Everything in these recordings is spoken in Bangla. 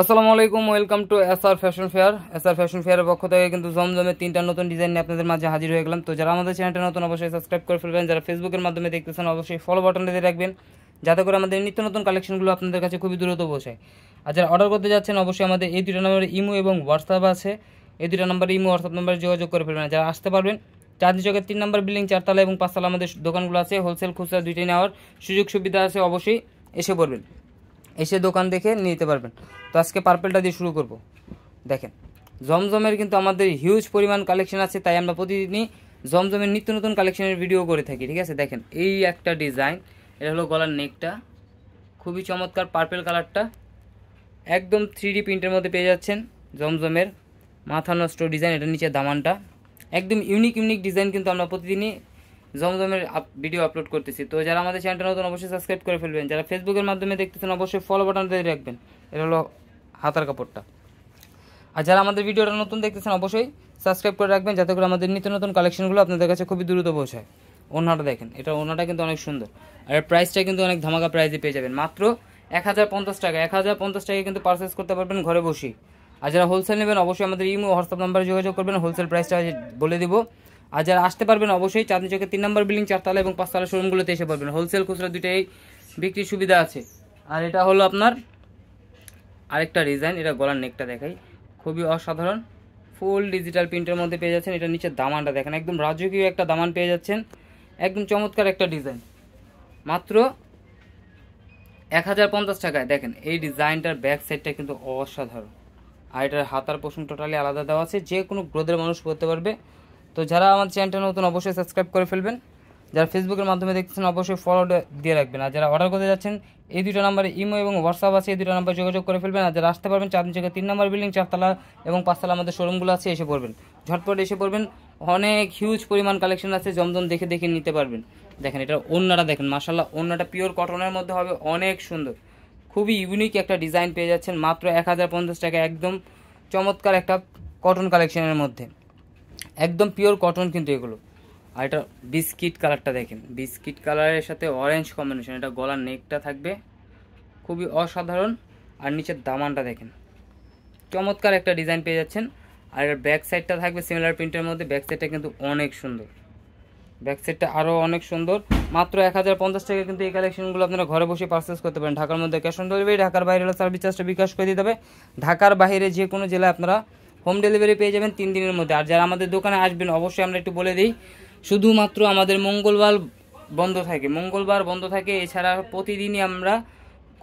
আসসালামু আলাইকুম, welcome to SR fashion fair. SR fashion ফেয়ারের পক্ষ থেকে কিন্তু জমজমের 3টা নতুন ডিজাইন নিয়ে আপনাদের মাঝে হাজির হয়ে গেলাম। তো যারা আমাদের চ্যানেলটা নতুন অবশ্যই সাবস্ক্রাইব করে ফেলবেন, যারা ফেসবুকের মাধ্যমে দেখতেছেন অবশ্যই ফলো বাটনটা দিয়ে রাখবেন, যাতে করে আমাদের নিত্য নতুন কালেকশনগুলো আপনাদের কাছে খুবই দ্রুত পৌঁছায়। আর যারা অর্ডার করতে যাচ্ছেন অবশ্যই আমাদের এই 2টা নম্বরে ইমো এবং হোয়াটসঅ্যাপ আছে, এই 2টা নম্বরে ইমো হোয়াটসঅ্যাপ নম্বরে যোগাযোগ করে ফেলবেন। যারা আসতে পারবেন, চাঁদনী চকের 3 নম্বর বিল্ডিং 4 তলা এবং 5 তলা আমাদের দোকানগুলো আছে। হোলসেল খুচরা দুইটাই নেওয়ার সুযোগ সুবিধা আছে, অবশ্যই এসে পড়বেন, এসে দোকান দেখে নিতে পারবেন। তো আজকে পার্পেলটা দিয়ে শুরু করব। দেখেন, জমজমের কিন্তু আমাদের হিউজ পরিমাণ কালেকশন আছে, তাই আমরা প্রতিদিনই জমজমের নিত্য নতুন কালেকশনের ভিডিও করে থাকি। ঠিক আছে, দেখেন এই একটা ডিজাইন, এটা হলো গলার নেকটা, খুবই চমৎকার পার্পেল কালারটা, একদম 3D প্রিন্টের মধ্যে পেয়ে যাচ্ছেন। জমজমের মাথা নষ্ট ডিজাইন, এটা নিচে দামানটা একদম ইউনিক ডিজাইন কিন্তু আমরা প্রতিদিনই জমজমের ভিডিও আপলোড করতেছি। তো যারা আমাদের চ্যানেলটা নতুন অবশ্যই সাবস্ক্রাইব করে ফেলবেন, যারা ফেসবুকের মাধ্যমে দেখতেছেন অবশ্যই ফলো বাটন দিয়ে রাখবেন। এটা হলো হাতার কাপড়টা। আর যারা আমাদের ভিডিওটা নতুন দেখতেছেন অবশ্যই সাবস্ক্রাইব করে রাখবেন, যাতে করে আমাদের নিত্য নতুন কালেকশনগুলো আপনাদের কাছে খুবই দ্রুত পৌঁছায়। ওড়নাটা দেখেন, এটা ওড়নাটা কিন্তু অনেক সুন্দর, আর প্রাইসটা কিন্তু অনেক ধামাকা প্রাইসে পেয়ে যাবেন, মাত্র 1050 টাকা। 1050 টাকায় কিন্তু পারচেস করতে পারবেন ঘরে বসেই। আর যারা হোলসেল নেবেন অবশ্যই আমাদের ইমো হোয়াটসঅ্যাপ নাম্বারে যোগাযোগ করবেন, হোলসেল প্রাইসটা বলে দিব। আর যারা আসতে পারবেন অবশ্যই চাঁদনী চকের 3 নম্বর বিল্ডিং 4 তলা এবং 5 তলা শোরুমগুলোতে এসে পারবেন। হোলসেল খুচরা দুইটাই বিক্রির সুবিধা আছে। আর এটা হলো আপনার আরেকটা ডিজাইন, এটা গলার নেকটা দেখাই, খুবই অসাধারণ ফুল ডিজিটাল প্রিন্টের মধ্যে পেয়ে যাচ্ছেন। এটা নিচে দামানটা দেখেন, একদম রাজকীয় একটা দামান পেয়ে যাচ্ছেন, একদম চমৎকার একটা ডিজাইন, মাত্র 1050 টাকায়। দেখেন এই ডিজাইনটার ব্যাক সাইডটা কিন্তু অসাধারণ, আর এটার হাতার পোষণ টোটালি আলাদা দেওয়া আছে, যে কোনো গ্রোথের মানুষ পড়তে পারবে। তো যারা আমার চ্যানেলটা নতুন অবশ্যই সাবস্ক্রাইব করে ফেলবেন, যারা ফেসবুকের মাধ্যমে দেখতেছেন অবশ্যই ফলো দিয়ে রাখবেন। আর যারা অর্ডার করতে যাচ্ছেন এই 2টা নাম্বারে ইমো এবং হোয়াটসঅ্যাপ আছে, এই 2টা নাম্বার যোগাযোগ করে ফেলবেন। আর যারা আসতে পারবেন চাঁদনী চকের 3 নম্বর বিল্ডিং 4 তলা এবং 5 তলা আমাদের শোরুমগুলো আছে, এসে পড়বেন, ঝটপট এসে পড়বেন। অনেক হিউজ পরিমাণ কালেকশন আছে, জমজম দেখে দেখে নিতে পারবেন। দেখেন এটা ওড়নাটা দেখেন, মাশাআল্লাহ ওড়নাটা পিওর কটনের মধ্যে হবে, অনেক সুন্দর, খুবই ইউনিক একটা ডিজাইন পেয়ে যাচ্ছেন মাত্র 1050 টাকা। একদম চমৎকার একটা কটন কালেকশনের মধ্যে, একদম পিওর কটন কিন্তু এগুলো। আর এটা বিস্কিট কালারটা দেখেন, বিস্কিট কালারের সাথে অরেঞ্জ কম্বিনেশন, এটা গলার নেকটা থাকবে খুবই অসাধারণ। আর নিচের দামানটা দেখেন, চমৎকার একটা ডিজাইন পেয়ে যাচ্ছেন। আর এর ব্যাক সাইডটা থাকবে সিমিলার প্রিন্টের মধ্যে, ব্যাক সাইডটা কিন্তু অনেক সুন্দর, ব্যাক সাইডটা আরও অনেক সুন্দর। মাত্র 1050 টাকা কিন্তু এই কালেকশনগুলো আপনারা ঘরে বসে পারচেস করতে পারেন। ঢাকার মধ্যে ক্যাশ অন ডেলিভারি, ঢাকার বাইরে হলে সার্ভিস চার্জটা বিকাশ করে দিতে হবে। ঢাকার বাইরে যে কোনো জেলায় আপনারা হোম ডেলিভারি পেয়ে যাবেন 3 দিনের মধ্যে। আর যারা আমাদের দোকানে আসবেন অবশ্যই আমরা একটু বলে দিই, শুধুমাত্র আমাদের মঙ্গলবার বন্ধ থাকে, মঙ্গলবার বন্ধ থাকে, এছাড়া প্রতিদিনই আমরা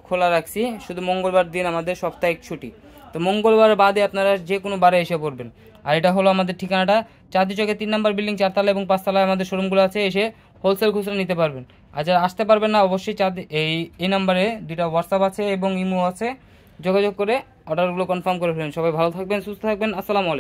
খোলা রাখছি, শুধু মঙ্গলবার দিন আমাদের সাপ্তাহিক ছুটি। তো মঙ্গলবার বাদে আপনারা যে কোনো বারে এসে পড়বেন। আর এটা হলো আমাদের ঠিকানাটা, চাঁদনী চকের 3 নম্বর বিল্ডিং 4 তলা এবং 5 তলায় আমাদের শোরুমগুলো আছে, এসে হোলসেল খুচরা নিতে পারবেন। আর যারা আসতে পারবেন না অবশ্যই এই নাম্বারে 2টা হোয়াটসঅ্যাপ আছে এবং ইমো আছে, যোগাযোগ করে অর্ডারগুলো কনফার্ম করে ফেলবেন। সবাই ভালো থাকবেন, সুস্থ থাকবেন, আসসালামু আলাইকুম।